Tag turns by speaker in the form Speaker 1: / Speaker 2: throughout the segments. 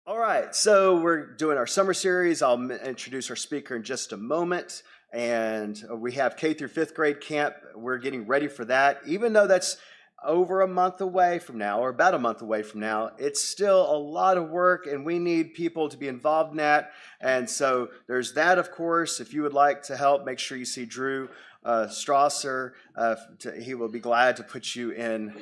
Speaker 1: All right, so we're doing our summer series. I'll introduce our speaker in just a moment. And we have K through fifth grade camp. We're getting ready for that. Even though that's over a month away from now, or about a month away from now, it's still a lot of work, and we need people to be involved in that. And so there's that, of course. If you would like to help, make sure you see Drew Strasser. He will be glad to put you in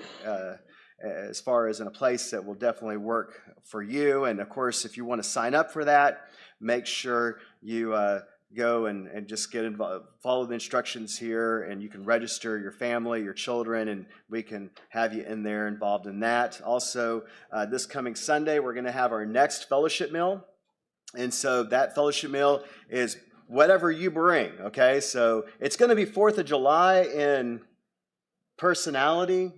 Speaker 1: as far as in a place that will definitely work for you. And of course, if you want to sign up for that, make sure you go and just get involved, follow the instructions here, and you can register your family, your children, and we can have you in there involved in that. Also, this coming Sunday, we're going to have our next fellowship meal. And so that fellowship meal is whatever you bring, okay? So it's going to be 4th of July in personality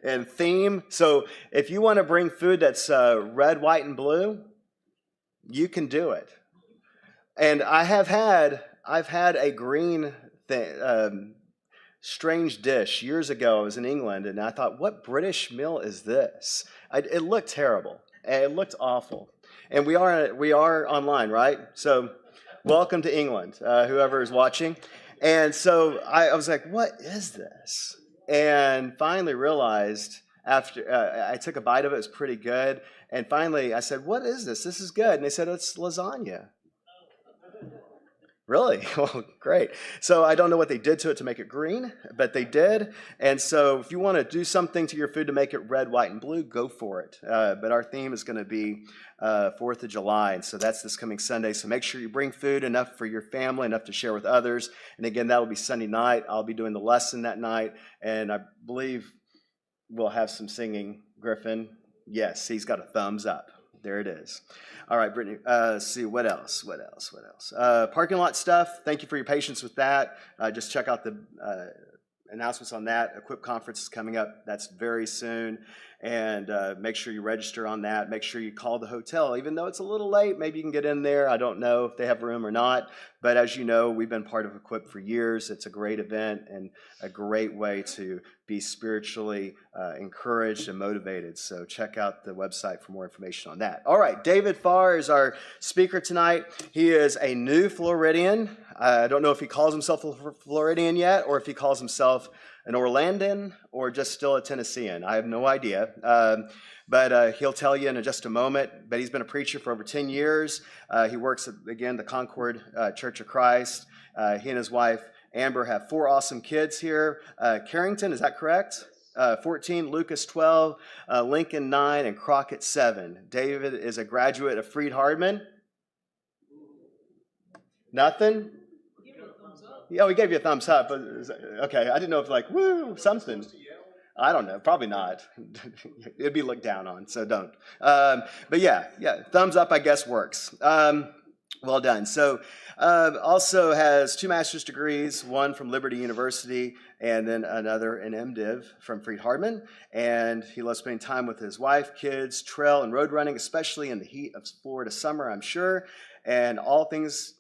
Speaker 1: and theme. So if you want to bring food that's red, white, and blue, you can do it. And I've had a green strange dish years ago. I was in England, and I thought, what British meal is this? It looked terrible. It looked awful. And we are online, right? So welcome to England, whoever is watching. And so I was like, what is this? And finally realized after I took a bite of it, it was pretty good. And finally I said, what is this? This is good. And they said, it's lasagna. Really? Well, great. So I don't know what they did to it to make it green, but they did. And so if you want to do something to your food to make it red, white, and blue, go for it. But our theme is going to be 4th of July. And so that's this coming Sunday. So make sure you bring food, enough for your family, enough to share with others. And again, that will be Sunday night. I'll be doing the lesson that night. And I believe we'll have some singing. Griffin, yes, he's got a thumbs up. There it is. All right, Brittany, let's see, what else? Parking lot stuff, thank you for your patience with that. Just check out the announcements on that. Equip Conference is coming up. That's very soon. And make sure you register on that. Make sure you call the hotel. Even though it's a little late, maybe you can get in there. I don't know if they have room or not. But as you know, we've been part of Equip for years. It's a great event and a great way to be spiritually encouraged and motivated. So check out the website for more information on that. All right, David Farr is our speaker tonight. He is a new Floridian. I don't know if he calls himself a Floridian yet, or if he calls himself an Orlandan or just still a Tennessean. I have no idea. But he'll tell you in just a moment. But he's been a preacher for over 10 years. He works at, again, the Concord Church of Christ. He and his wife, Amber, have 4 awesome kids here. Carrington, is that correct? 14, Lucas 12, Lincoln 9, and Crockett 7. David is a graduate of Freed-Hardeman. Nothing? Yeah, we gave you a thumbs up. But okay, I didn't know if like, woo, something. I don't know, probably not. It'd be looked down on, so don't. But yeah, thumbs up, I guess, works. Well done. So also has 2 master's degrees, one from Liberty University and then another in MDiv from Freed-Hardeman. And he loves spending time with his wife, kids, trail and road running, especially in the heat of Florida summer, I'm sure, and all things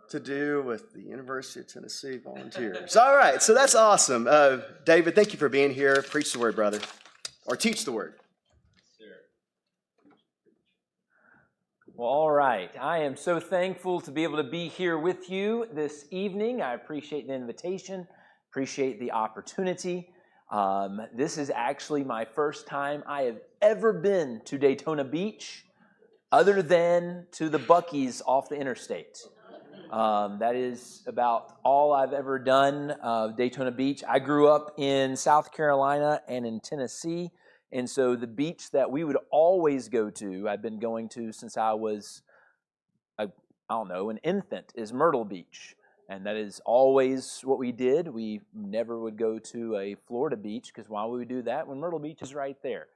Speaker 1: to do with the University of Tennessee volunteers. All right, so that's awesome. David, thank you for being here. Preach the word, brother, or teach the word.
Speaker 2: Well, all right. I am so thankful to be able to be here with you this evening. I appreciate the invitation, appreciate the opportunity. This is actually my first time I have ever been to Daytona Beach, other than to the Buc-ee's off the interstate. That is about all I've ever done Daytona Beach. I grew up in South Carolina and in Tennessee, and so the beach that we would always go to, I've been going to since I was, an infant, is Myrtle Beach. And that is always what we did. We never would go to a Florida beach, because why would we do that when Myrtle Beach is right there?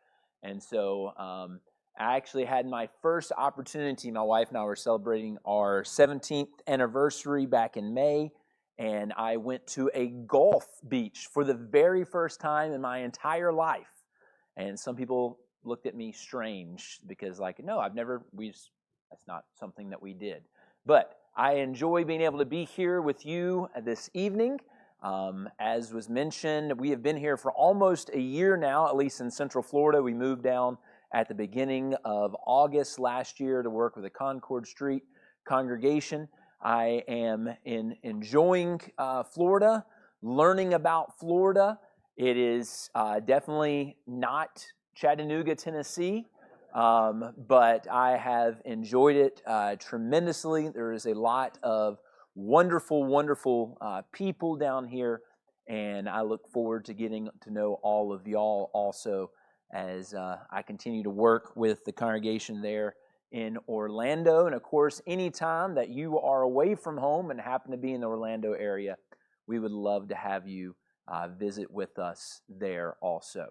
Speaker 2: And so I actually had my first opportunity. My wife and I were celebrating our 17th anniversary back in May, and I went to a golf beach for the very first time in my entire life. And some people looked at me strange because, no, that's not something that we did. But I enjoy being able to be here with you this evening. As was mentioned, we have been here for almost a year now, at least in Central Florida. We moved down at the beginning of August last year to work with the Concord Street congregation. I am enjoying Florida, learning about Florida. It is definitely not Chattanooga, Tennessee, but I have enjoyed it tremendously. There is a lot of wonderful people down here, and I look forward to getting to know all of y'all also as I continue to work with the congregation there in Orlando. And of course, anytime that you are away from home and happen to be in the Orlando area, we would love to have you visit with us there also.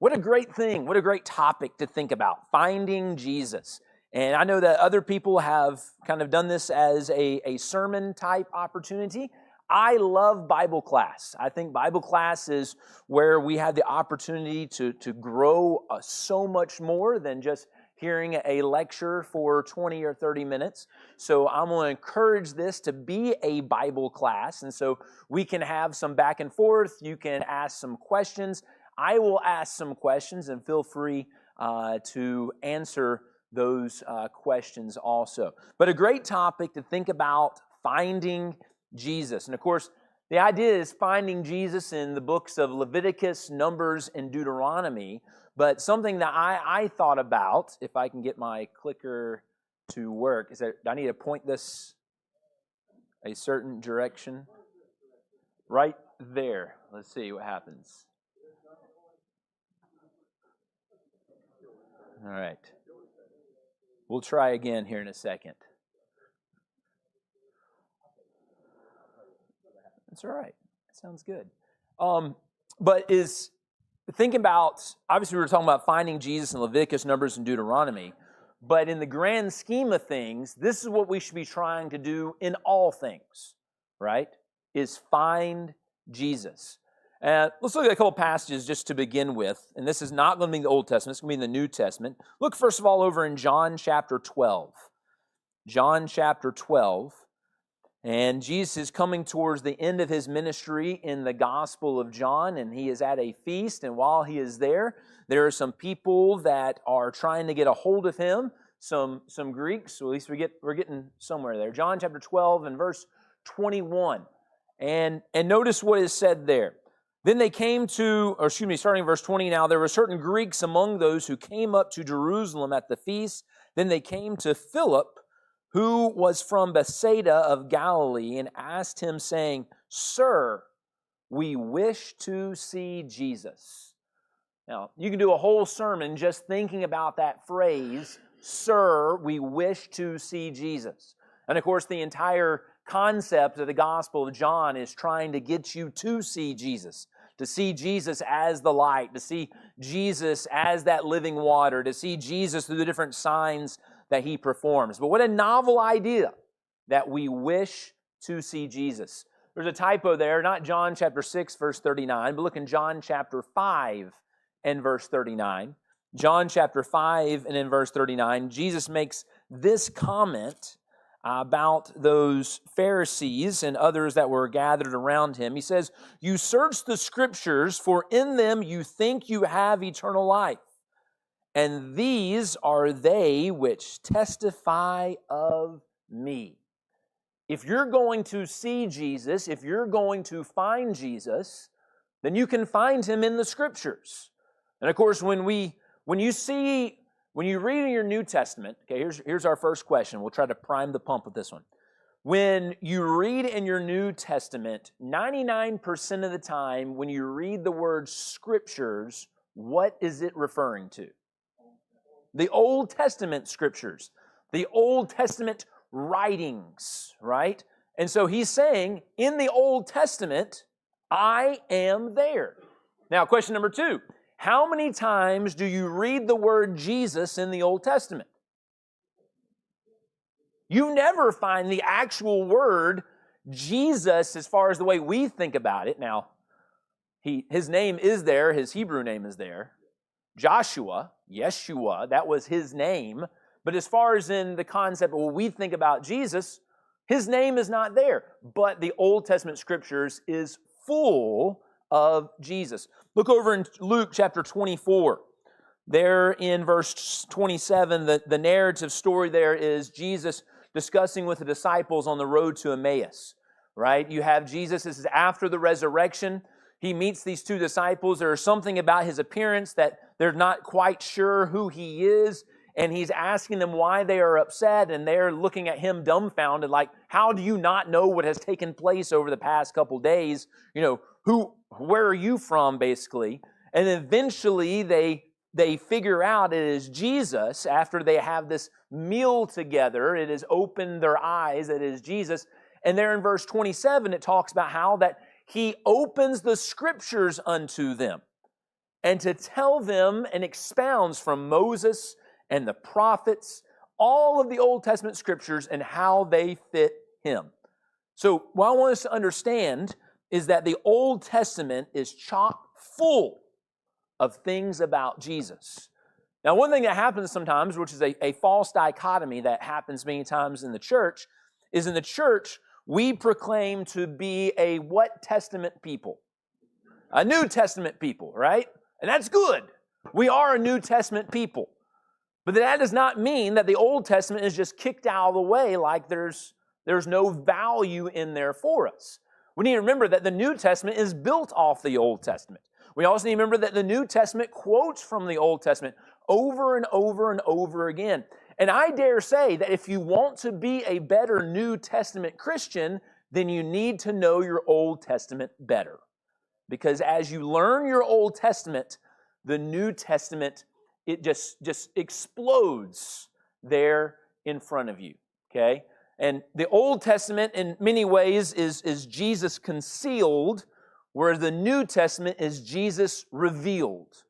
Speaker 2: What a great thing, what a great topic to think about, finding Jesus. And I know that other people have kind of done this as a sermon type opportunity. I love Bible class. I think Bible class is where we have the opportunity to grow so much more than just hearing a lecture for 20 or 30 minutes. So I'm going to encourage this to be a Bible class. And so we can have some back and forth. You can ask some questions. I will ask some questions, and feel free to answer those questions also. But a great topic to think about, finding Jesus. And of course, the idea is finding Jesus in the books of Leviticus, Numbers, and Deuteronomy. But something that I thought about, if I can get my clicker to work, is that I need to point this a certain direction. Right there. Let's see what happens. All right. We'll try again here in a second. That's all right. Sounds good. But think about, obviously we were talking about finding Jesus in Leviticus, Numbers, and Deuteronomy. But in the grand scheme of things, this is what we should be trying to do in all things, right? Is find Jesus. Let's look at a couple passages just to begin with. And this is not going to be the Old Testament. It's going to be in the New Testament. Look first of all over in John chapter 12. John chapter 12. And Jesus is coming towards the end of his ministry in the Gospel of John, and he is at a feast. And while he is there are some people that are trying to get a hold of him, some Greeks. So at least we're getting somewhere there. John chapter 12 and verse 21. And notice what is said there. Then they came starting in verse 20 now, there were certain Greeks among those who came up to Jerusalem at the feast. Then they came to Philip, who was from Bethsaida of Galilee, and asked him, saying, Sir, we wish to see Jesus. Now, you can do a whole sermon just thinking about that phrase, Sir, we wish to see Jesus. And of course, the entire concept of the Gospel of John is trying to get you to see Jesus as the light, to see Jesus as that living water, to see Jesus through the different signs that he performs. But what a novel idea that we wish to see Jesus. There's a typo there, not John chapter 6, verse 39, but look in John chapter 5 and verse 39. John chapter 5 and in verse 39, Jesus makes this comment about those Pharisees and others that were gathered around him. He says, You search the Scriptures, for in them you think you have eternal life. And these are they which testify of me. If you're going to see Jesus, if you're going to find Jesus, then you can find him in the Scriptures. And of course, when you read in your New Testament, okay, here's our first question. We'll try to prime the pump with this one. When you read in your New Testament, 99% of the time, when you read the word Scriptures, what is it referring to? The Old Testament Scriptures, the Old Testament writings, right? And so he's saying, in the Old Testament, I am there. Now, question number 2. How many times do you read the word Jesus in the Old Testament? You never find the actual word Jesus as far as the way we think about it. Now, his name is there, his Hebrew name is there. Joshua, Yeshua, that was his name. But as far as in the concept of what we think about Jesus, his name is not there. But the Old Testament Scriptures is full of Jesus. Look over in Luke chapter 24. There in verse 27, the narrative story there is Jesus discussing with the disciples on the road to Emmaus, right? You have Jesus, this is after the resurrection. He meets these two disciples. There is something about his appearance that they're not quite sure who he is, and he's asking them why they are upset, and they're looking at him dumbfounded, like, how do you not know what has taken place over the past couple days? Where are you from, basically? And eventually they figure out it is Jesus. After they have this meal together, it has opened their eyes, it is Jesus. And there in verse 27, it talks about how that he opens the scriptures unto them and to tell them and expounds from Moses and the prophets, all of the Old Testament scriptures and how they fit him. So what I want us to understand is that the Old Testament is chock full of things about Jesus. Now, one thing that happens sometimes, which is a false dichotomy that happens many times in the church, is in the church, we proclaim to be a what Testament people? A New Testament people, right? And that's good. We are a New Testament people. But that does not mean that the Old Testament is just kicked out of the way like there's no value in there for us. We need to remember that the New Testament is built off the Old Testament. We also need to remember that the New Testament quotes from the Old Testament over and over and over again. And I dare say that if you want to be a better New Testament Christian, then you need to know your Old Testament better. Because as you learn your Old Testament, the New Testament, it just explodes there in front of you, okay? And the Old Testament in many ways is Jesus concealed, whereas the New Testament is Jesus revealed.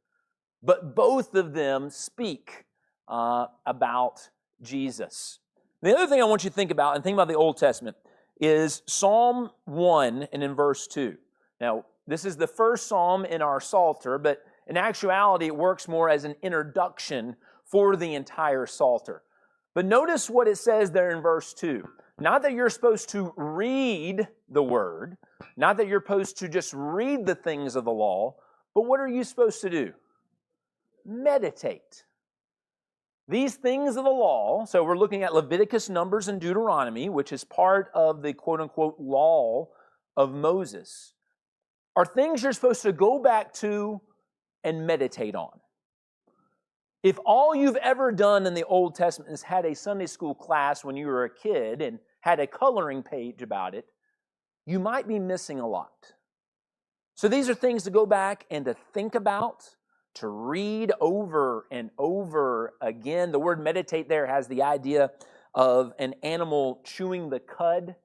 Speaker 2: But both of them speak about Jesus. The other thing I want you to think about, and think about the Old Testament, is Psalm 1 and in verse 2. Now, this is the first psalm in our Psalter, but in actuality, it works more as an introduction for the entire Psalter. But notice what it says there in verse 2. Not that you're supposed to read the Word, not that you're supposed to just read the things of the law, but what are you supposed to do? Meditate. These things of the law, so we're looking at Leviticus, Numbers, and Deuteronomy, which is part of the quote-unquote law of Moses, are things you're supposed to go back to and meditate on. If all you've ever done in the Old Testament is had a Sunday school class when you were a kid and had a coloring page about it, you might be missing a lot. So these are things to go back and to think about, to read over and over again. The word meditate there has the idea of an animal chewing the cud.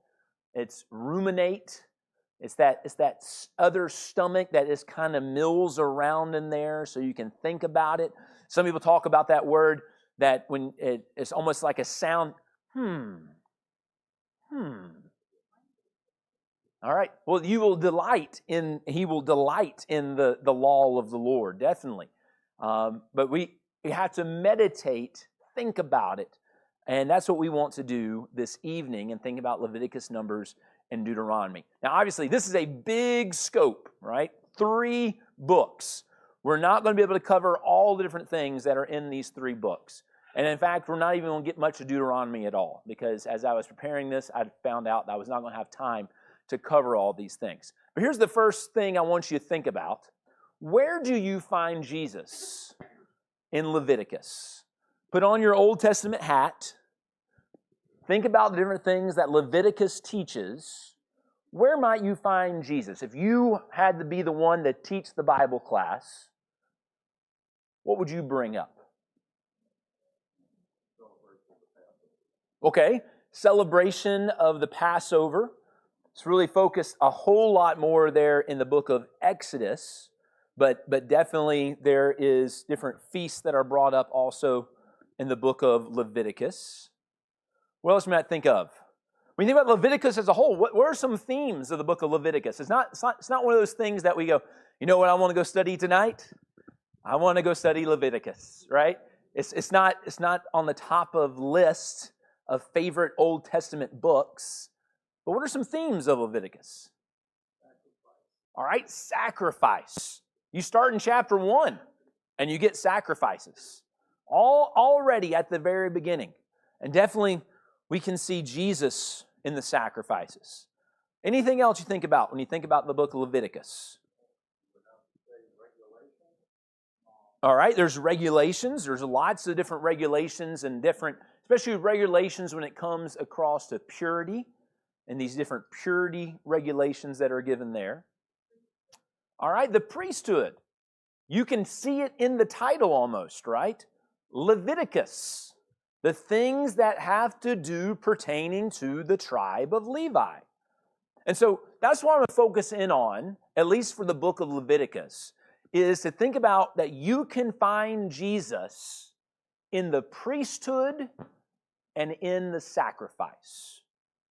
Speaker 2: It's ruminate. It's that other stomach that is kind of mills around in there so you can think about it. Some people talk about that word that when it's almost like a sound, All right. Well, he will delight in the law of the Lord, definitely. But we have to meditate, think about it. And that's what we want to do this evening and think about Leviticus, Numbers, and Deuteronomy. Now, obviously, this is a big scope, right? 3 books. We're not going to be able to cover all the different things that are in these 3 books. And in fact, we're not even going to get much of Deuteronomy at all, because as I was preparing this, I found out that I was not going to have time to cover all these things. But here's the first thing I want you to think about. Where do you find Jesus in Leviticus? Put on your Old Testament hat. Think about the different things that Leviticus teaches. Where might you find Jesus? If you had to be the one to teach the Bible class, what would you bring up? Okay, celebration of the Passover. It's really focused a whole lot more there in the book of Exodus, but definitely there is different feasts that are brought up also in the book of Leviticus. What else you might think of? When you think about Leviticus as a whole, what are some themes of the book of Leviticus? It's not one of those things that we go, you know what I want to go study tonight? I want to go study Leviticus, right? It's not on the top of list of favorite Old Testament books. But what are some themes of Leviticus? All right, sacrifice. You start in chapter 1. and you get sacrifices. All already at the very beginning. And definitely we can see Jesus in the sacrifices. Anything else you think about when you think about the book of Leviticus? All right, there's regulations. There's lots of different regulations and different, especially regulations when it comes across to purity and these different purity regulations that are given there. All right, the priesthood. You can see it in the title almost, right? Leviticus. The things that have to do pertaining to the tribe of Levi. And so that's what I'm going to focus in on, at least for the book of Leviticus, is to think about that you can find Jesus in the priesthood and in the sacrifice.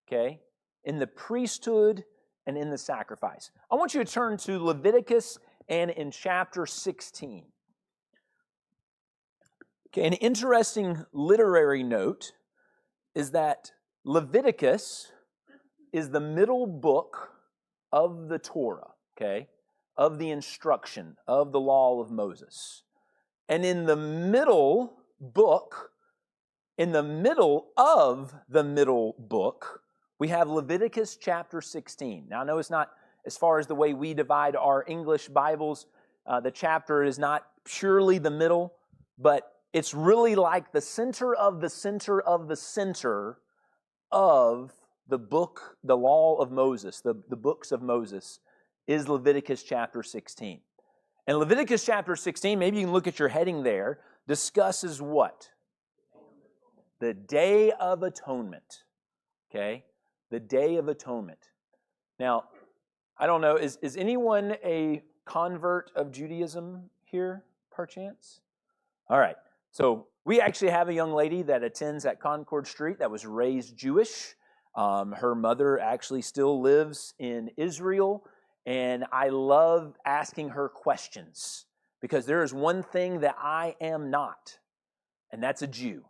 Speaker 2: Okay? In the priesthood and in the sacrifice. I want you to turn to Leviticus and in chapter 16. Okay, an interesting literary note is that Leviticus is the middle book of the Torah, okay, of the instruction of the law of Moses. And in the middle book, in the middle of the middle book, we have Leviticus chapter 16. Now, I know it's not, as far as the way we divide our English Bibles, the chapter is not purely the middle, but it's really like the center of the center of the center of the book, the law of Moses, the books of Moses, is Leviticus chapter 16. And Leviticus chapter 16, maybe you can look at your heading there, discusses what? The Day of Atonement. Okay? The Day of Atonement. Now, I don't know, is anyone a convert of Judaism here, perchance? All right. So we actually have a young lady that attends at Concord Street that was raised Jewish. Her mother actually still lives in Israel, and I love asking her questions because there is one thing that I am not, and that's a Jew.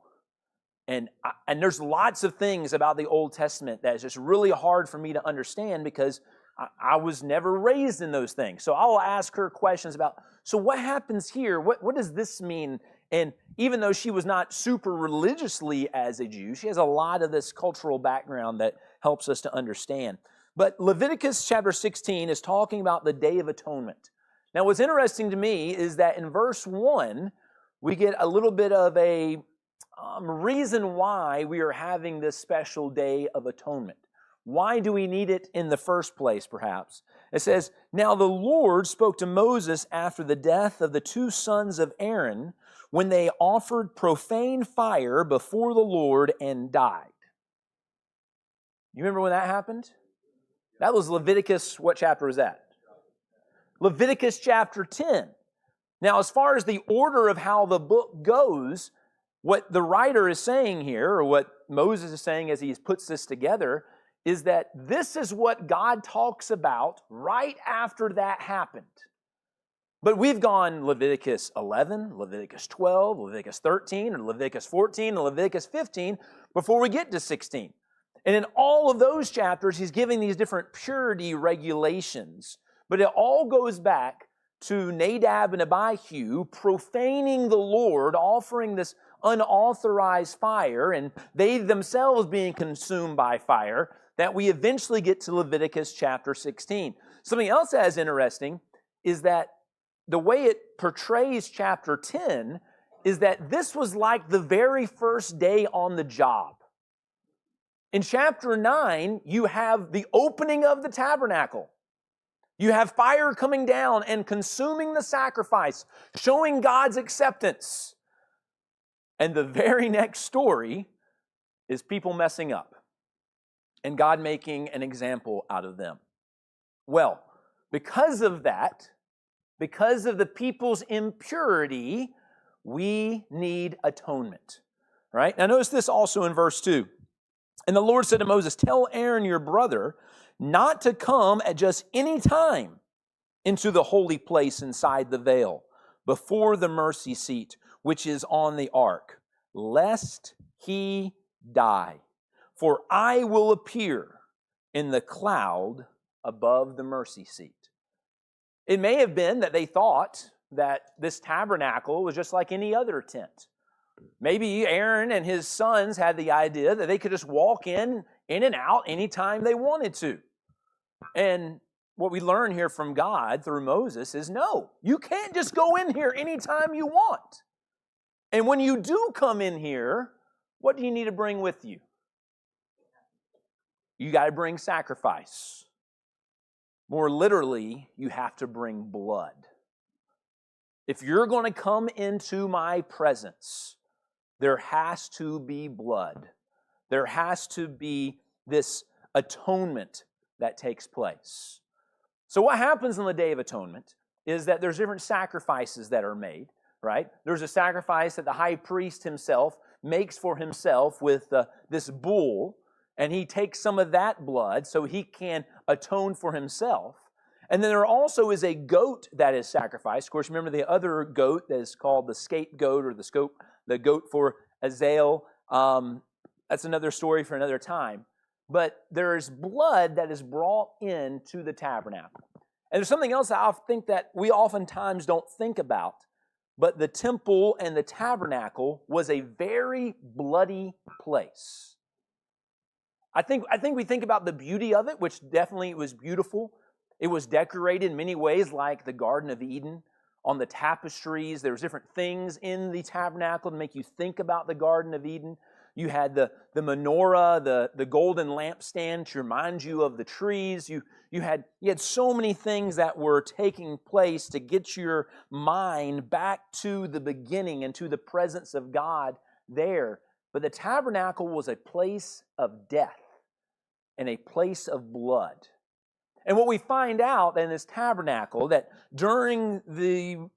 Speaker 2: And there's lots of things about the Old Testament that is just really hard for me to understand because I was never raised in those things. So I'll ask her questions about, so what happens here? What does this mean? And even though she was not super religiously as a Jew, she has a lot of this cultural background that helps us to understand. But Leviticus chapter 16 is talking about the Day of Atonement. Now, what's interesting to me is that in verse 1, we get a little bit of a reason why we are having this special Day of Atonement. Why do we need it in the first place, perhaps? It says, "Now the Lord spoke to Moses after the death of the two sons of Aaron, when they offered profane fire before the Lord and died." You remember when that happened? That was Leviticus, what chapter was that? Leviticus chapter 10. Now, as far as the order of how the book goes, what the writer is saying here, or what Moses is saying as he puts this together, is that this is what God talks about right after that happened. But we've gone Leviticus 11, Leviticus 12, Leviticus 13, and Leviticus 14, and Leviticus 15 before we get to 16. And in all of those chapters, he's giving these different purity regulations. But it all goes back to Nadab and Abihu profaning the Lord, offering this unauthorized fire, and they themselves being consumed by fire, that we eventually get to Leviticus chapter 16. Something else that is interesting is that the way it portrays chapter 10 is that this was like the very first day on the job. In chapter 9, you have the opening of the tabernacle. You have fire coming down and consuming the sacrifice, showing God's acceptance. And the very next story is people messing up and God making an example out of them. Well, because of that, because of the people's impurity, we need atonement. Right? Now notice this also in verse 2. "And the Lord said to Moses, tell Aaron your brother not to come at just any time into the holy place inside the veil, before the mercy seat, which is on the ark, lest he die. For I will appear in the cloud above the mercy seat." It may have been that they thought that this tabernacle was just like any other tent. Maybe Aaron and his sons had the idea that they could just walk in and out anytime they wanted to. And what we learn here from God through Moses is no, you can't just go in here anytime you want. And when you do come in here, what do you need to bring with you? You got to bring sacrifice. More literally, you have to bring blood. If you're going to come into my presence, there has to be blood. There has to be this atonement that takes place. So what happens on the Day of Atonement is that there's different sacrifices that are made, right? There's a sacrifice that the high priest himself makes for himself with this bull, and he takes some of that blood so he can atone for himself. And then there also is a goat that is sacrificed. Of course, remember the other goat that is called the scapegoat or the goat for Azazel. That's another story for another time. But there is blood that is brought into the tabernacle. And there's something else I think that we oftentimes don't think about. But the temple and the tabernacle was a very bloody place. I think we think about the beauty of it, which definitely was beautiful. It was decorated in many ways like the Garden of Eden. On the tapestries, there was different things in the tabernacle to make you think about the Garden of Eden. You had the menorah, the golden lampstand to remind you of the trees. You had so many things that were taking place to get your mind back to the beginning and to the presence of God there. But the tabernacle was a place of death and a place of blood. And what we find out in this tabernacle, that during the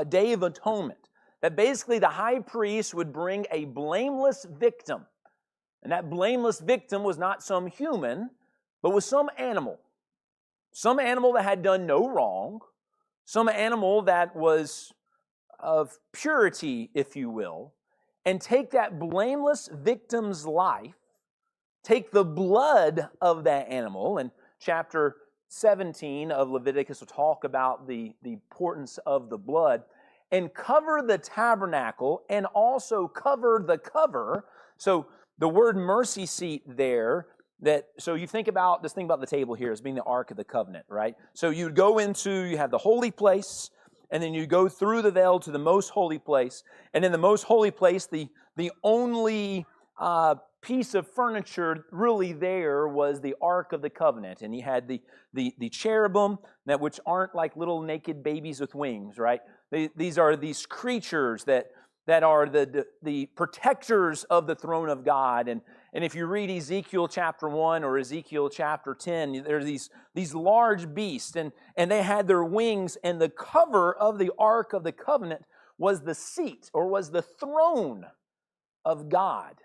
Speaker 2: Day of Atonement, that basically the high priest would bring a blameless victim. And that blameless victim was not some human, but was some animal. Some animal that had done no wrong. Some animal that was of purity, if you will. And take that blameless victim's life, take the blood of that animal, and chapter 17 of Leviticus will talk about the importance of the blood, and cover the tabernacle and also cover the cover. So the word mercy seat there, so you think about the table here as being the Ark of the Covenant, right? So you have the holy place, and then you go through the veil to the most holy place. And in the most holy place, the only piece of furniture really there was the Ark of the Covenant. And you had the cherubim, which aren't like little naked babies with wings, right? These are these creatures that are the protectors of the throne of God. And if you read Ezekiel chapter 1 or Ezekiel chapter 10, there's these large beasts, and they had their wings, and the cover of the Ark of the Covenant was the seat, or was the throne of God.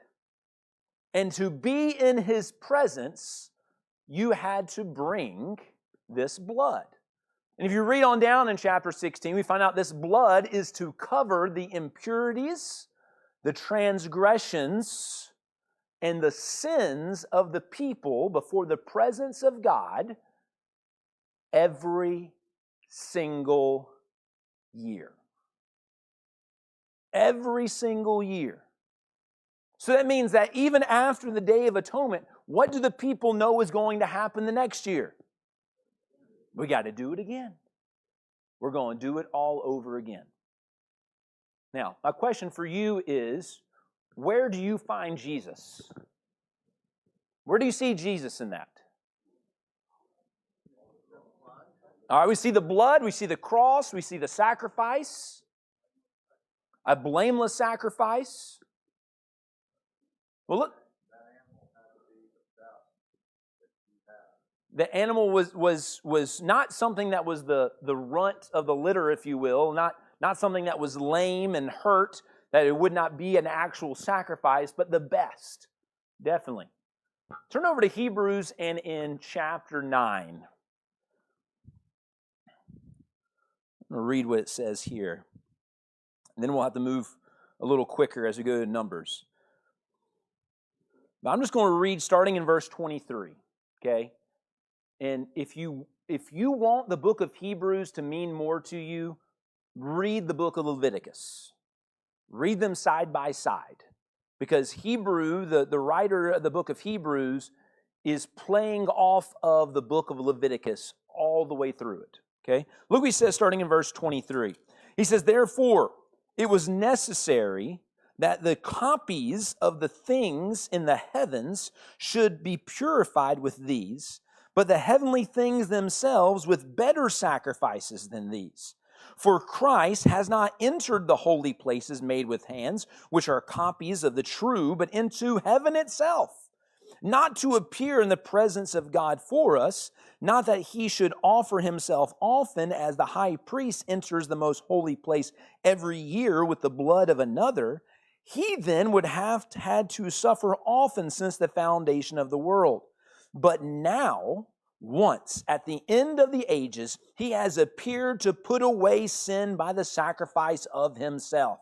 Speaker 2: And to be in His presence, you had to bring this blood. And if you read on down in chapter 16, we find out this blood is to cover the impurities, the transgressions, and the sins of the people before the presence of God every single year. Every single year. So that means that even after the Day of Atonement, what do the people know is going to happen the next year? We got to do it again. We're going to do it all over again. Now, my question for you is, where do you find Jesus? Where do you see Jesus in that? All right, we see the blood, we see the cross, we see the sacrifice, a blameless sacrifice. Well, look. The animal was not something that was the runt of the litter, if you will, not something that was lame and hurt, that it would not be an actual sacrifice, but the best, definitely. Turn over to Hebrews and in chapter 9. I'm going to read what it says here. And then we'll have to move a little quicker as we go to Numbers. But I'm just going to read starting in verse 23, okay? And if you want the book of Hebrews to mean more to you, read the book of Leviticus. Read them side by side. Because Hebrew, the writer of the book of Hebrews, is playing off of the book of Leviticus all the way through it. Okay? Look what he says starting in verse 23. He says, "Therefore, it was necessary that the copies of the things in the heavens should be purified with these, but the heavenly things themselves with better sacrifices than these. For Christ has not entered the holy places made with hands, which are copies of the true, but into heaven itself, not to appear in the presence of God for us, not that he should offer himself often, as the high priest enters the most holy place every year with the blood of another. He then would have had to suffer often since the foundation of the world. But now, once at the end of the ages, he has appeared to put away sin by the sacrifice of himself.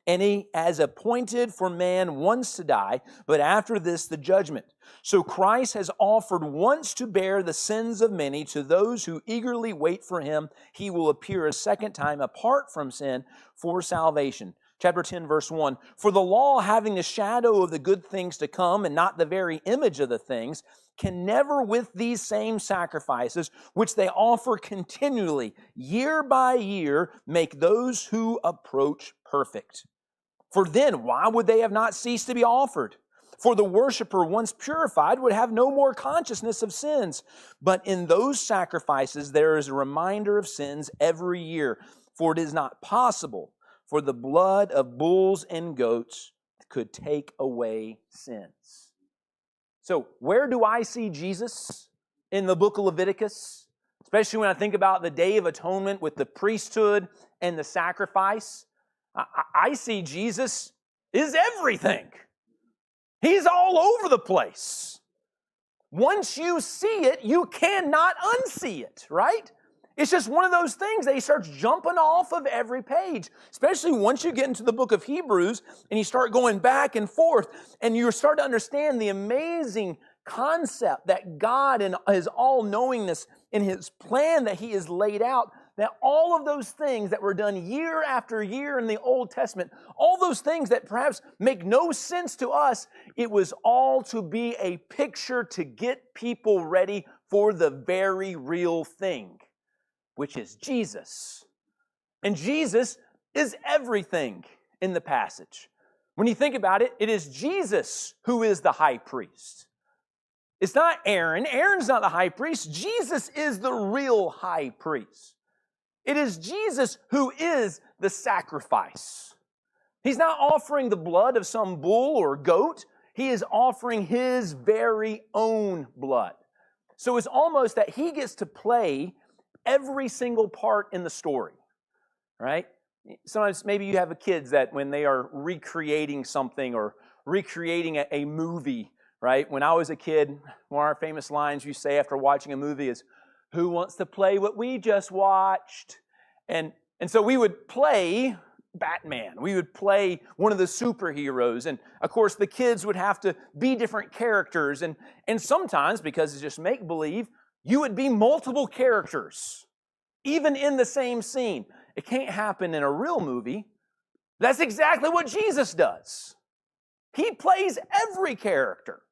Speaker 2: And he has appointed for man once to die, but after this the judgment. So Christ has offered once to bear the sins of many. To those who eagerly wait for him, he will appear a second time apart from sin for salvation." Chapter 10, verse 1. "For the law, having the shadow of the good things to come and not the very image of the things, can never with these same sacrifices, which they offer continually, year by year, make those who approach perfect. For then, why would they have not ceased to be offered? For the worshiper, once purified, would have no more consciousness of sins. But in those sacrifices there is a reminder of sins every year. For it is not possible for the blood of bulls and goats could take away sins." So where do I see Jesus in the book of Leviticus? Especially when I think about the Day of Atonement with the priesthood and the sacrifice. I see Jesus is everything. He's all over the place. Once you see it, you cannot unsee it, right? It's just one of those things that he starts jumping off of every page, especially once you get into the book of Hebrews and you start going back and forth and you start to understand the amazing concept that God in his all-knowingness, in his plan that he has laid out, that all of those things that were done year after year in the Old Testament, all those things that perhaps make no sense to us, it was all to be a picture to get people ready for the very real thing, which is Jesus. And Jesus is everything in the passage. When you think about it, it is Jesus who is the high priest. It's not Aaron. Aaron's not the high priest. Jesus is the real high priest. It is Jesus who is the sacrifice. He's not offering the blood of some bull or goat. He is offering his very own blood. So it's almost that he gets to play every single part in the story, right? Sometimes maybe you have kids that when they are recreating something or recreating a movie, right? When I was a kid, one of our famous lines you say after watching a movie is, "Who wants to play what we just watched?" And so we would play Batman. We would play one of the superheroes. And of course, the kids would have to be different characters. And sometimes, because it's just make-believe, you would be multiple characters, even in the same scene. It can't happen in a real movie. That's exactly what Jesus does. He plays every character.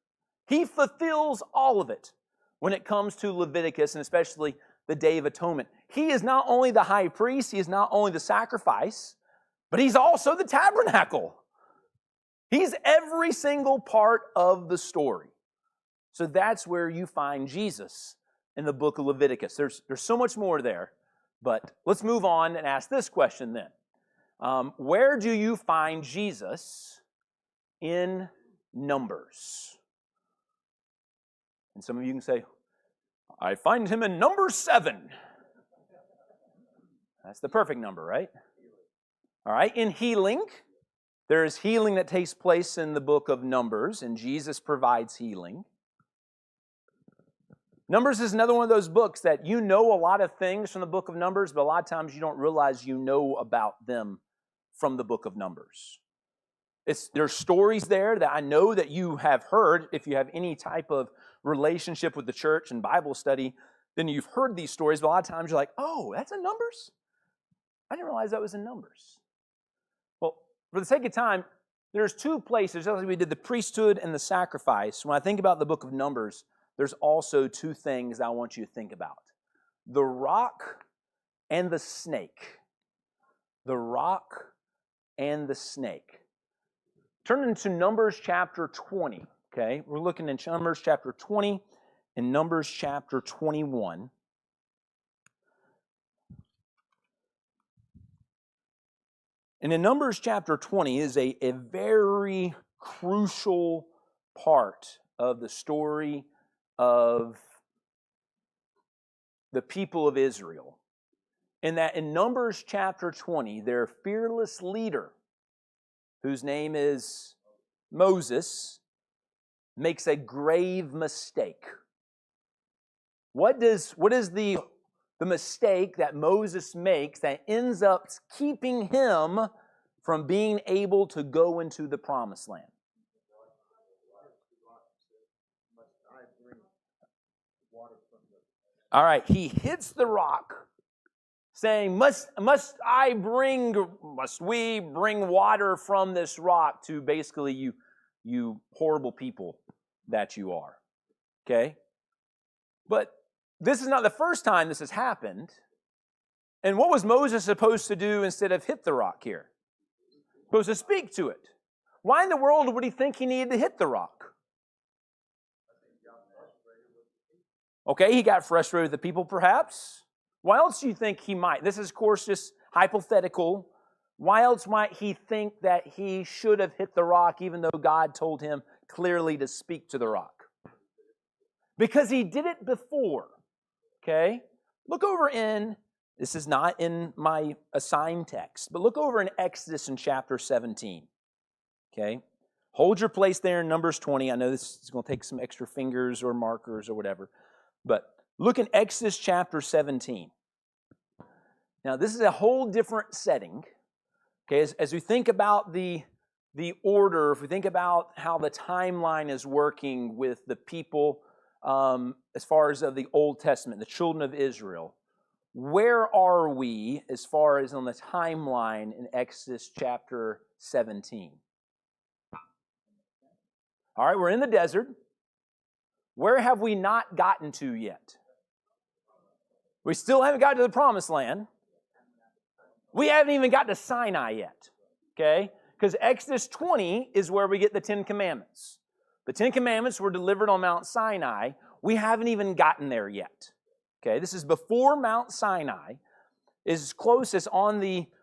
Speaker 2: He fulfills all of it when it comes to Leviticus and especially the Day of Atonement. He is not only the high priest, he is not only the sacrifice, but he's also the tabernacle. He's every single part of the story. So that's where you find Jesus in the book of Leviticus. There's so much more there, but let's move on and ask this question then. Where do you find Jesus in Numbers? And some of you can say, "I find him in number 7. That's the perfect number, right? All right, in healing, there is healing that takes place in the book of Numbers, and Jesus provides healing. Numbers is another one of those books that you know a lot of things from the book of Numbers, but a lot of times you don't realize you know about them from the book of Numbers. There's stories there that I know that you have heard. If you have any type of relationship with the church and Bible study, then you've heard these stories, but a lot of times you're like, "Oh, that's in Numbers? I didn't realize that was in Numbers. Well, for the sake of time, there's two places, just like we did the priesthood and the sacrifice. When I think about the book of Numbers, there's also two things I want you to think about. The rock and the snake. The rock and the snake. Turn into Numbers chapter 20, okay? We're looking in Numbers chapter 20 and Numbers chapter 21. And in Numbers chapter 20 is a very crucial part of the story of the people of Israel. In that in Numbers chapter 20, their fearless leader, whose name is Moses, makes a grave mistake. What is the mistake that Moses makes that ends up keeping him from being able to go into the promised land? All right, he hits the rock, saying, must we bring water from this rock to basically you horrible people that you are. Okay? But this is not the first time this has happened. And what was Moses supposed to do instead of hit the rock here? Supposed to speak to it. Why in the world would he think he needed to hit the rock? Okay, he got frustrated with the people perhaps. Why else do you think he might? This is, of course, just hypothetical. Why else might he think that he should have hit the rock even though God told him clearly to speak to the rock? Because he did it before. Okay? Look over in, this is not in my assigned text, but look over in Exodus in chapter 17. Okay? Hold your place there in Numbers 20. I know this is going to take some extra fingers or markers or whatever. But look in Exodus chapter 17. Now, this is a whole different setting. Okay, as we think about the order, if we think about how the timeline is working with the people as far as of the Old Testament, the children of Israel, where are we as far as on the timeline in Exodus chapter 17? All right, we're in the desert. Where have we not gotten to yet? We still haven't gotten to the promised land. We haven't even got to Sinai yet, okay? Because Exodus 20 is where we get the Ten Commandments. The Ten Commandments were delivered on Mount Sinai. We haven't even gotten there yet, okay? This is before Mount Sinai. Is closest on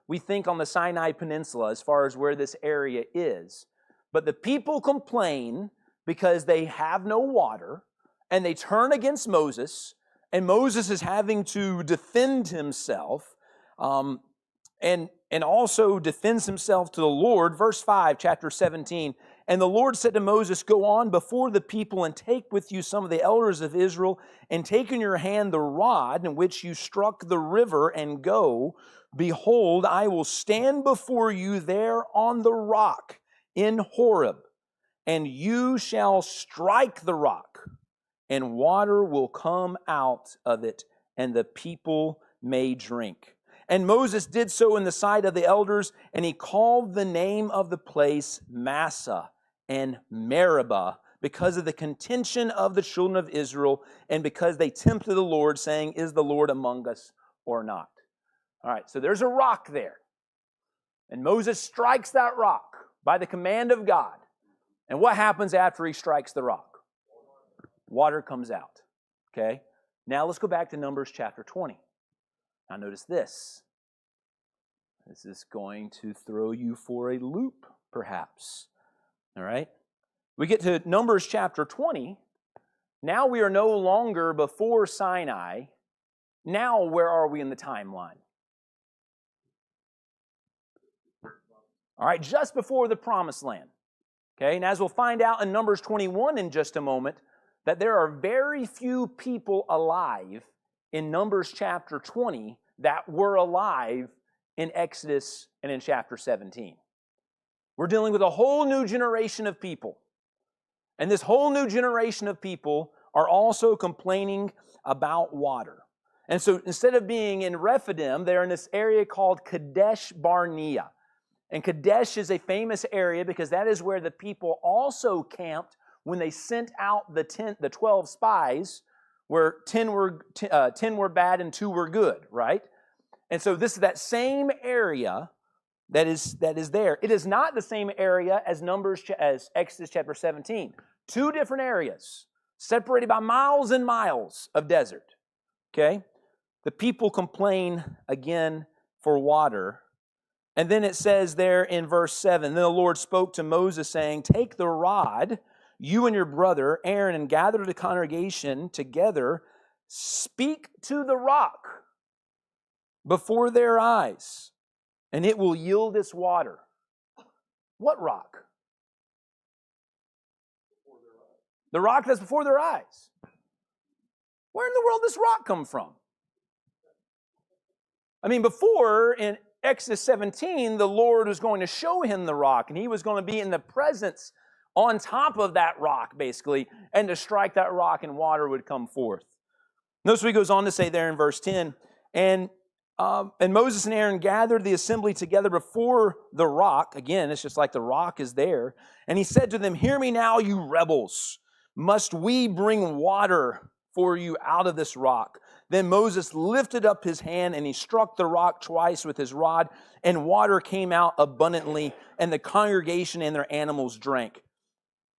Speaker 2: we think on the Sinai Peninsula as far as where this area is. But the people complain because they have no water, and they turn against Moses, and Moses is having to defend himself, and also defends himself to the Lord. Verse 5, chapter 17, and the Lord said to Moses, go on before the people and take with you some of the elders of Israel, and take in your hand the rod in which you struck the river, and go. Behold, I will stand before you there on the rock in Horeb, and you shall strike the rock, and water will come out of it, and the people may drink. And Moses did so in the sight of the elders, and he called the name of the place Massah and Meribah, because of the contention of the children of Israel, and because they tempted the Lord, saying, is the Lord among us or not? All right, so there's a rock there. And Moses strikes that rock by the command of God. And what happens after he strikes the rock? Water comes out. Okay? Now let's go back to Numbers chapter 20. Now notice this. This is going to throw you for a loop, perhaps. All right? We get to Numbers chapter 20. Now we are no longer before Sinai. Now where are we in the timeline? All right, just before the promised land. Okay, and as we'll find out in Numbers 21 in just a moment, that there are very few people alive in Numbers chapter 20 that were alive in Exodus and in chapter 17. We're dealing with a whole new generation of people. And this whole new generation of people are also complaining about water. And so instead of being in Rephidim, they're in this area called Kadesh Barnea. And Kadesh is a famous area because that is where the people also camped when they sent out the 12 spies, where 10 were bad and 2 were good, right? And so this is that same area that is there. It is not the same area as Exodus chapter 17. 2 different areas, separated by miles and miles of desert. Okay? The people complain again for water. And then it says there in verse 7, then the Lord spoke to Moses, saying, take the rod, you and your brother Aaron, and gather the congregation together. Speak to the rock before their eyes, and it will yield its water. What rock? The rock that's before their eyes. Where in the world does this rock come from? I mean, before in Exodus 17, the Lord was going to show him the rock, and he was going to be in the presence on top of that rock, basically, and to strike that rock and water would come forth. Notice what he goes on to say there in verse 10, and Moses and Aaron gathered the assembly together before the rock. Again, it's just like the rock is there. And he said to them, hear me now, you rebels. Must we bring water for you out of this rock? Then Moses lifted up his hand and he struck the rock twice with his rod, and water came out abundantly, and the congregation and their animals drank.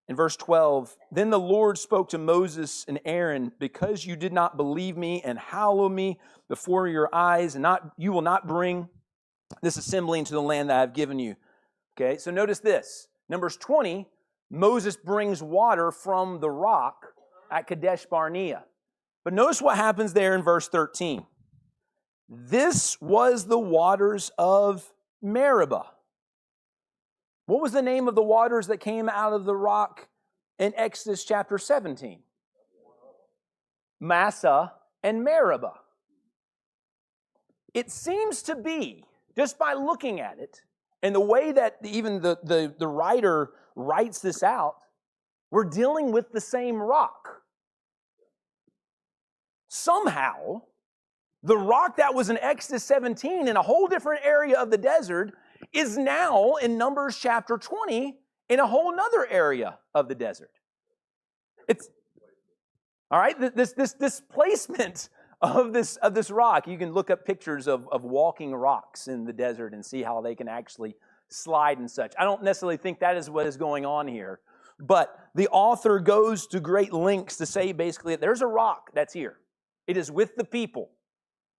Speaker 2: In verse 12, then the Lord spoke to Moses and Aaron, because you did not believe me and hallow me before your eyes, and you will not bring this assembly into the land that I have given you. Okay, so notice this. Numbers 20, Moses brings water from the rock at Kadesh Barnea. But notice what happens there in verse 13. This was the waters of Meribah. What was the name of the waters that came out of the rock in Exodus chapter 17? Massa and Meribah. It seems to be, just by looking at it, and the way that even the writer writes this out, we're dealing with the same rock. Somehow, the rock that was in Exodus 17 in a whole different area of the desert is now in Numbers chapter 20 in a whole other area of the desert. It's all right. This placement of this rock, you can look up pictures of walking rocks in the desert and see how they can actually slide and such. I don't necessarily think that is what is going on here, but the author goes to great lengths to say basically there's a rock that's here. It is with the people,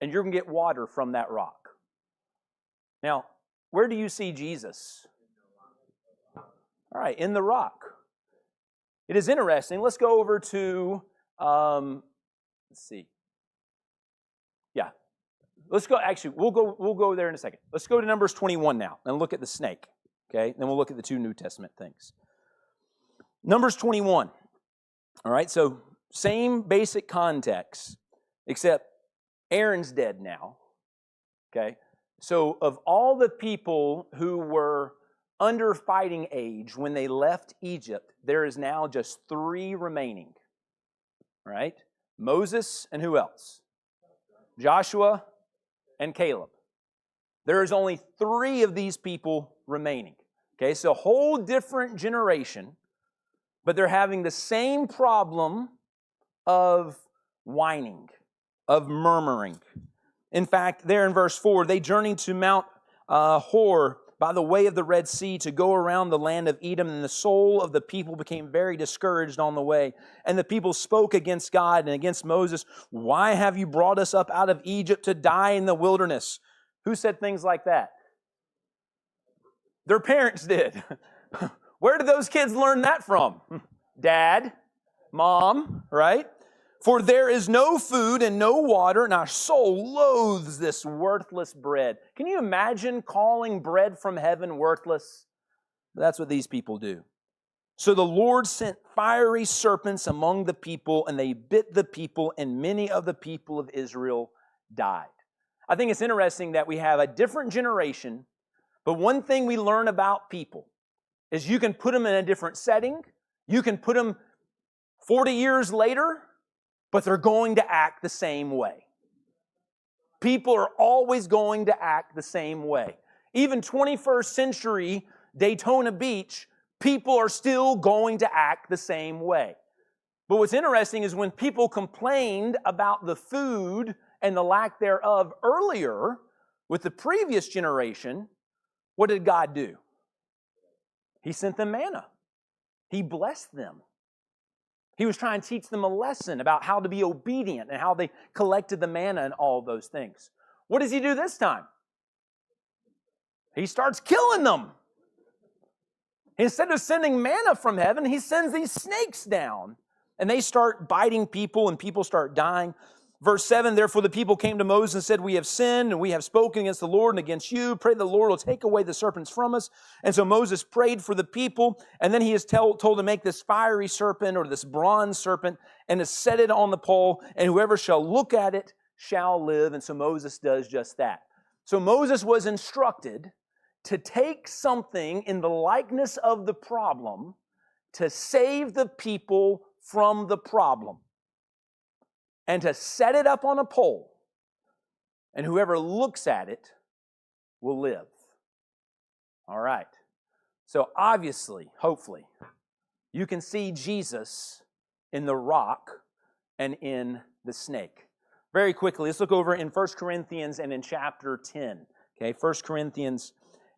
Speaker 2: and you're going to get water from that rock. Now, where do you see Jesus? All right, in the rock. It is interesting. Let's go over to, let's see. Yeah. Let's go, actually, we'll go there in a second. Let's go to Numbers 21 now and look at the snake, okay? Then we'll look at the 2 New Testament things. Numbers 21. All right, so same basic context, except Aaron's dead now, okay? So of all the people who were under fighting age when they left Egypt, there is now just 3 remaining, right? Moses and who else? Joshua and Caleb. There is only 3 of these people remaining, okay? So a whole different generation, but they're having the same problem of whining, of murmuring. In fact, there in verse 4, they journeyed to Mount Hor by the way of the Red Sea to go around the land of Edom, and the soul of the people became very discouraged on the way. And the people spoke against God and against Moses. Why have you brought us up out of Egypt to die in the wilderness? Who said things like that? Their parents did. Where did those kids learn that from? Dad, mom, right? For there is no food and no water, and our soul loathes this worthless bread. Can you imagine calling bread from heaven worthless? That's what these people do. So the Lord sent fiery serpents among the people, and they bit the people, and many of the people of Israel died. I think it's interesting that we have a different generation, but one thing we learn about people is you can put them in a different setting, you can put them 40 years later, but they're going to act the same way. People are always going to act the same way. Even 21st century Daytona Beach, people are still going to act the same way. But what's interesting is when people complained about the food and the lack thereof earlier with the previous generation, what did God do? He sent them manna. He blessed them. He was trying to teach them a lesson about how to be obedient and how they collected the manna and all those things. What does he do this time? He starts killing them. Instead of sending manna from heaven, he sends these snakes down. And they start biting people and people start dying. Verse 7, therefore the people came to Moses and said, we have sinned and we have spoken against the Lord and against you. Pray the Lord will take away the serpents from us. And so Moses prayed for the people. And then he is told to make this fiery serpent or this bronze serpent and to set it on the pole. And whoever shall look at it shall live. And so Moses does just that. So Moses was instructed to take something in the likeness of the problem to save the people from the problem and to set it up on a pole, and whoever looks at it will live. All right. So obviously, hopefully, you can see Jesus in the rock and in the snake. Very quickly, let's look over in 1 Corinthians and in chapter 10. Okay, 1 Corinthians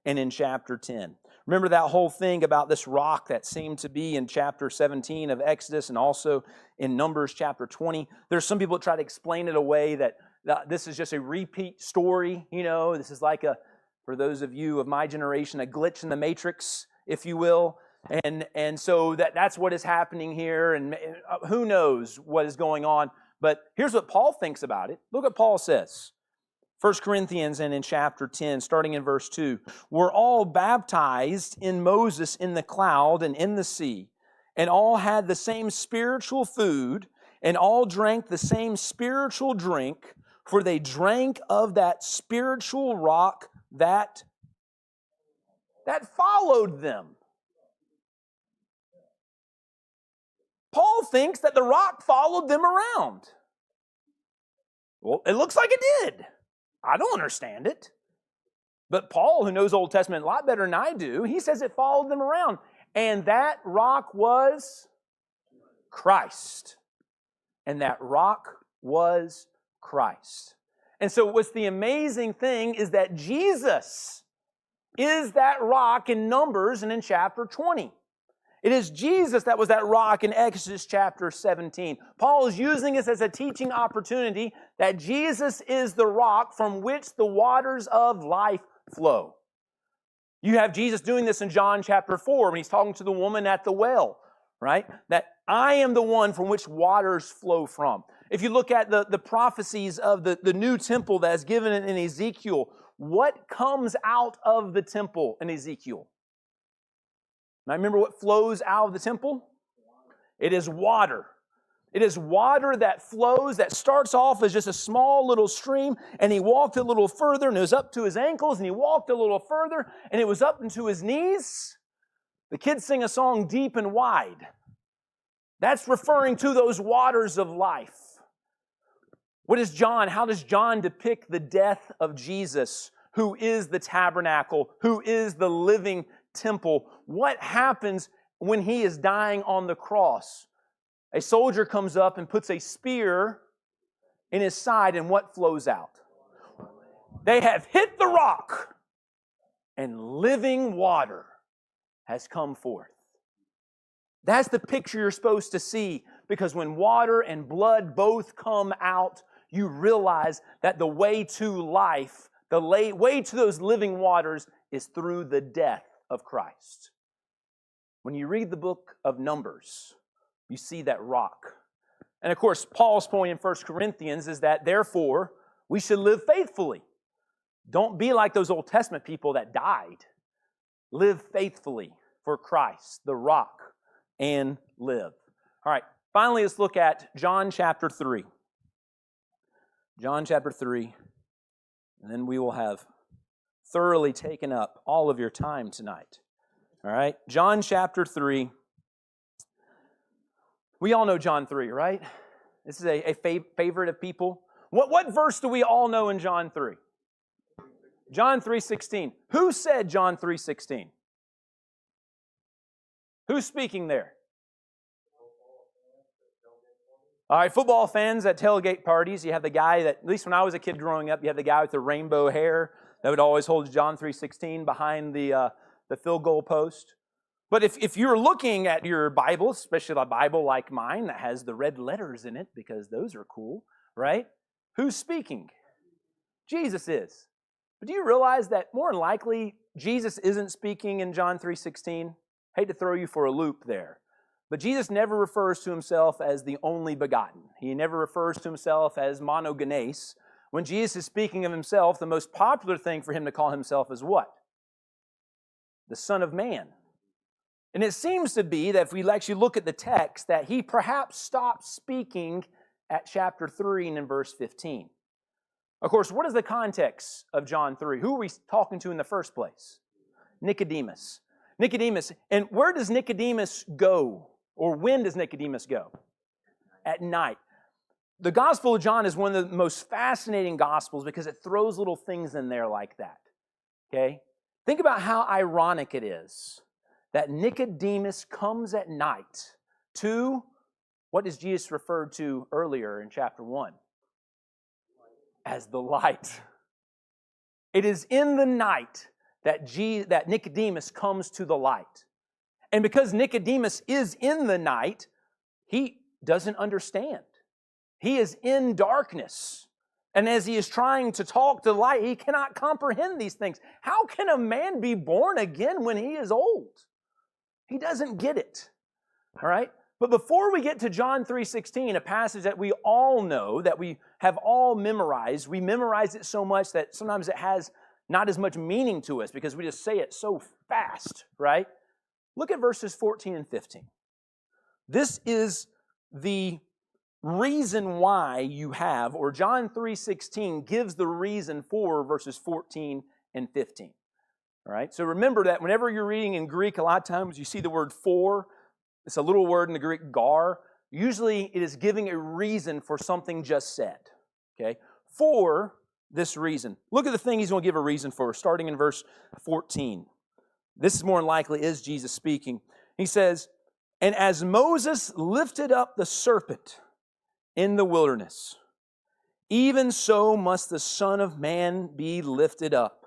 Speaker 2: and in chapter 10. Remember that whole thing about this rock that seemed to be in chapter 17 of Exodus and also in Numbers chapter 20. There's some people that try to explain it away that this is just a repeat story. You know, this is like for those of you of my generation, a glitch in the matrix, if you will. And so that's what is happening here. And who knows what is going on. But here's what Paul thinks about it. Look what Paul says. 1 Corinthians and in chapter 10, starting in verse 2, we're all baptized in Moses in the cloud and in the sea, and all had the same spiritual food, and all drank the same spiritual drink, for they drank of that spiritual rock that followed them. Paul thinks that the rock followed them around. Well, it looks like it did. I don't understand it. But Paul, who knows Old Testament a lot better than I do, he says it followed them around. And that rock was Christ. And that rock was Christ. And so what's the amazing thing is that Jesus is that rock in Numbers and in chapter 20. It is Jesus that was that rock in Exodus chapter 17. Paul is using this as a teaching opportunity that Jesus is the rock from which the waters of life flow. You have Jesus doing this in John chapter 4 when he's talking to the woman at the well, right? That I am the one from which waters flow from. If you look at the prophecies of the new temple that is given in Ezekiel, what comes out of the temple in Ezekiel? Now remember what flows out of the temple? It is water. It is water that flows, that starts off as just a small little stream, and he walked a little further, and it was up to his ankles, and he walked a little further, and it was up into his knees. The kids sing a song, Deep and Wide. That's referring to those waters of life. How does John depict the death of Jesus, who is the tabernacle, who is the living temple? What happens when he is dying on the cross? A soldier comes up and puts a spear in his side, and what flows out? They have hit the rock, and living water has come forth. That's the picture you're supposed to see, because when water and blood both come out, you realize that the way to life, the way to those living waters is through the death of Christ. When you read the book of Numbers, you see that rock. And of course, Paul's point in 1 Corinthians is that therefore we should live faithfully. Don't be like those Old Testament people that died. Live faithfully for Christ, the rock, and live. All right, finally, let's look at John chapter 3. John chapter 3, and then we will have thoroughly taken up all of your time tonight. All right, John chapter 3. We all know John 3, right? This is a favorite of people. What verse do we all know in John 3? John 3:16. Who said John 3:16? Who's speaking there? All right, football fans at tailgate parties, you have the guy that, at least when I was a kid growing up, you have the guy with the rainbow hair that would always hold John 3:16 behind the field goal post. But if you're looking at your Bible, especially a Bible like mine that has the red letters in it, because those are cool, right? Who's speaking? Jesus is. But do you realize that more than likely, Jesus isn't speaking in John 3:16? Hate to throw you for a loop there. But Jesus never refers to himself as the only begotten. He never refers to himself as monogenes. When Jesus is speaking of himself, the most popular thing for him to call himself is what? The Son of Man. And it seems to be that if we actually look at the text, that he perhaps stopped speaking at chapter 3 and in verse 15. Of course, what is the context of John 3? Who are we talking to in the first place? Nicodemus. Nicodemus. And where does Nicodemus go? Or when does Nicodemus go? At night. The Gospel of John is one of the most fascinating Gospels because it throws little things in there like that. Okay? Think about how ironic it is that Nicodemus comes at night to what is Jesus referred to earlier in chapter 1? As the light. It is in the night that Nicodemus comes to the light. And because Nicodemus is in the night, he doesn't understand. He is in darkness. And as he is trying to talk to the light, he cannot comprehend these things. How can a man be born again when he is old? He doesn't get it. All right? But before we get to John 3:16, a passage that we all know, that we have all memorized, we memorize it so much that sometimes it has not as much meaning to us because we just say it so fast, right? Look at verses 14 and 15. This is the reason why you have, or John 3:16 gives the reason for verses 14 and 15. All right? So remember that whenever you're reading in Greek, a lot of times you see the word for. It's a little word in the Greek, gar. Usually it is giving a reason for something just said. Okay? For this reason. Look at the thing he's going to give a reason for, starting in verse 14. This is more than likely is Jesus speaking. He says, "And as Moses lifted up the serpent in the wilderness, even so must the Son of Man be lifted up,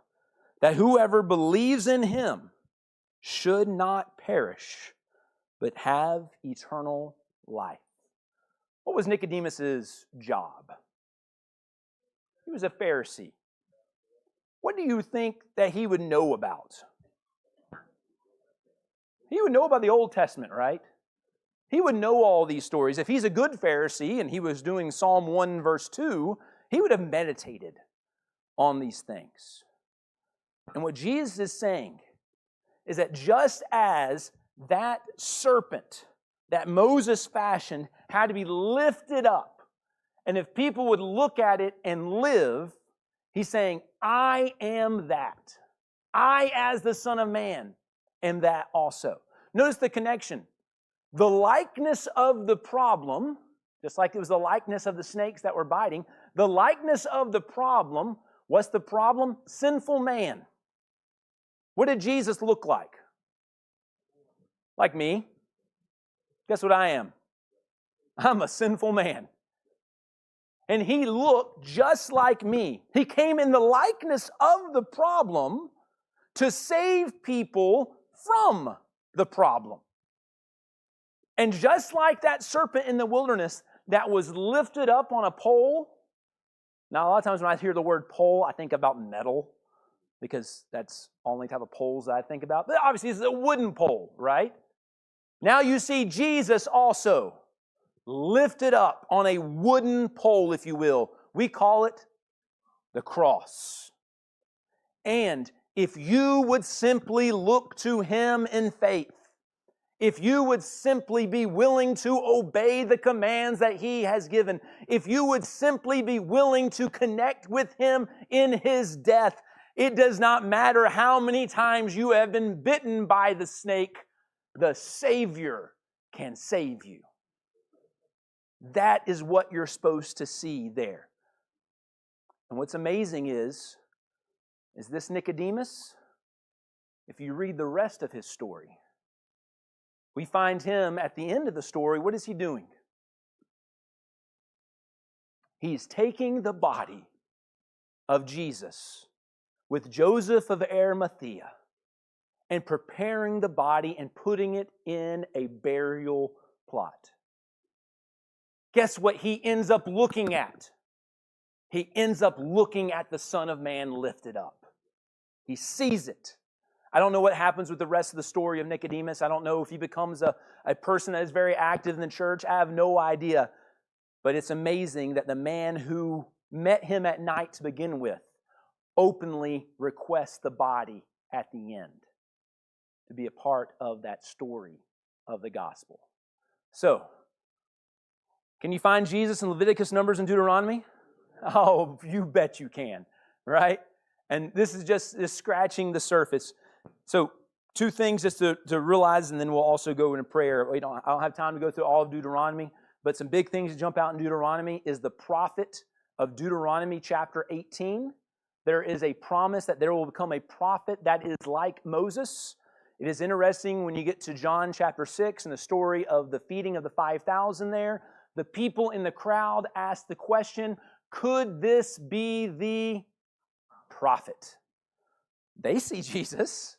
Speaker 2: that whoever believes in him should not perish, but have eternal life." What was Nicodemus's job? He was a Pharisee. What do you think that he would know about? He would know about the Old Testament, right? He would know all these stories. If he's a good Pharisee and he was doing Psalm 1 verse 2, he would have meditated on these things. And what Jesus is saying is that just as that serpent that Moses fashioned had to be lifted up, and if people would look at it and live, he's saying, I am that. I, as the Son of Man, am that also. Notice the connection. The likeness of the problem, just like it was the likeness of the snakes that were biting, the likeness of the problem, what's the problem? Sinful man. What did Jesus look like? Like me. Guess what I am? I'm a sinful man. And he looked just like me. He came in the likeness of the problem to save people from the problem. And just like that serpent in the wilderness that was lifted up on a pole. Now, a lot of times when I hear the word pole, I think about metal, because that's the only type of poles that I think about. But obviously, it's a wooden pole, right? Now you see Jesus also lifted up on a wooden pole, if you will. We call it the cross. And if you would simply look to Him in faith, if you would simply be willing to obey the commands that He has given, if you would simply be willing to connect with Him in His death, it does not matter how many times you have been bitten by the snake, the Savior can save you. That is what you're supposed to see there. And what's amazing is this Nicodemus, if you read the rest of his story, we find him at the end of the story. What is he doing? He's taking the body of Jesus with Joseph of Arimathea and preparing the body and putting it in a burial plot. Guess what he ends up looking at? He ends up looking at the Son of Man lifted up. He sees it. I don't know what happens with the rest of the story of Nicodemus. I don't know if he becomes a person that is very active in the church. I have no idea. But it's amazing that the man who met him at night to begin with openly requests the body at the end to be a part of that story of the gospel. So, can you find Jesus in Leviticus, Numbers, and Deuteronomy? Oh, you bet you can, right? And this is just scratching the surface. So, two things just to realize, and then we'll also go into prayer. I don't have time to go through all of Deuteronomy, but some big things that jump out in Deuteronomy is the prophet of Deuteronomy chapter 18. There is a promise that there will become a prophet that is like Moses. It is interesting when you get to John chapter 6 and the story of the feeding of the 5,000 there. The people in the crowd ask the question, could this be the prophet? They see Jesus.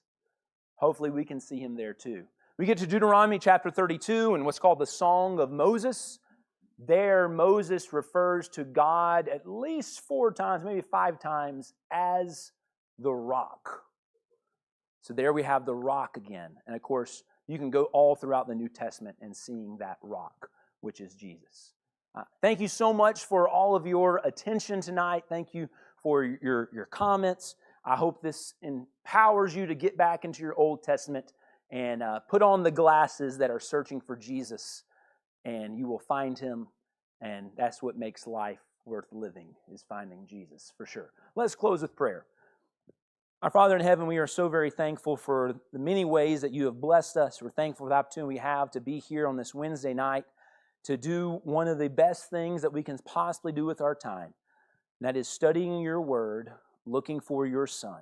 Speaker 2: Hopefully we can see him there too. We get to Deuteronomy chapter 32 and what's called the Song of Moses. There Moses refers to God at least 4 times, maybe 5 times, as the rock. So there we have the rock again. And of course, you can go all throughout the New Testament and seeing that rock, which is Jesus. Thank you so much for all of your attention tonight. Thank you for your comments. I hope this empowers you to get back into your Old Testament and put on the glasses that are searching for Jesus, and you will find him, and that's what makes life worth living, is finding Jesus, for sure. Let's close with prayer. Our Father in heaven, we are so very thankful for the many ways that you have blessed us. We're thankful for the opportunity we have to be here on this Wednesday night to do one of the best things that we can possibly do with our time, and that is studying your word, looking for your Son.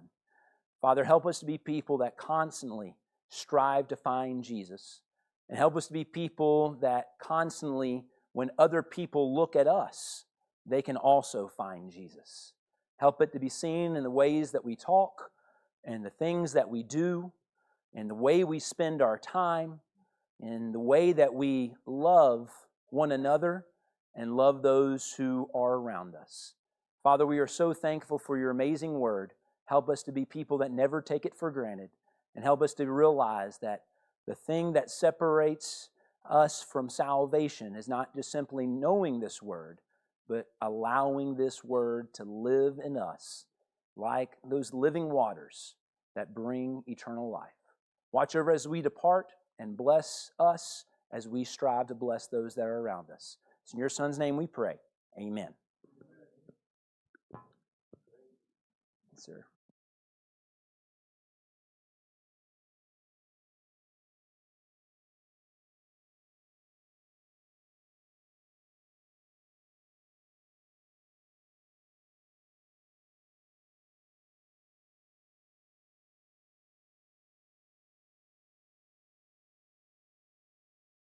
Speaker 2: Father, help us to be people that constantly strive to find Jesus, and help us to be people that constantly, when other people look at us, they can also find Jesus. Help it to be seen in the ways that we talk, and the things that we do, and the way we spend our time, and the way that we love one another and love those who are around us. Father, we are so thankful for your amazing word. Help us to be people that never take it for granted, and help us to realize that the thing that separates us from salvation is not just simply knowing this word, but allowing this word to live in us like those living waters that bring eternal life. Watch over as we depart, and bless us as we strive to bless those that are around us. It's in your Son's name we pray. Amen. Yes, sir.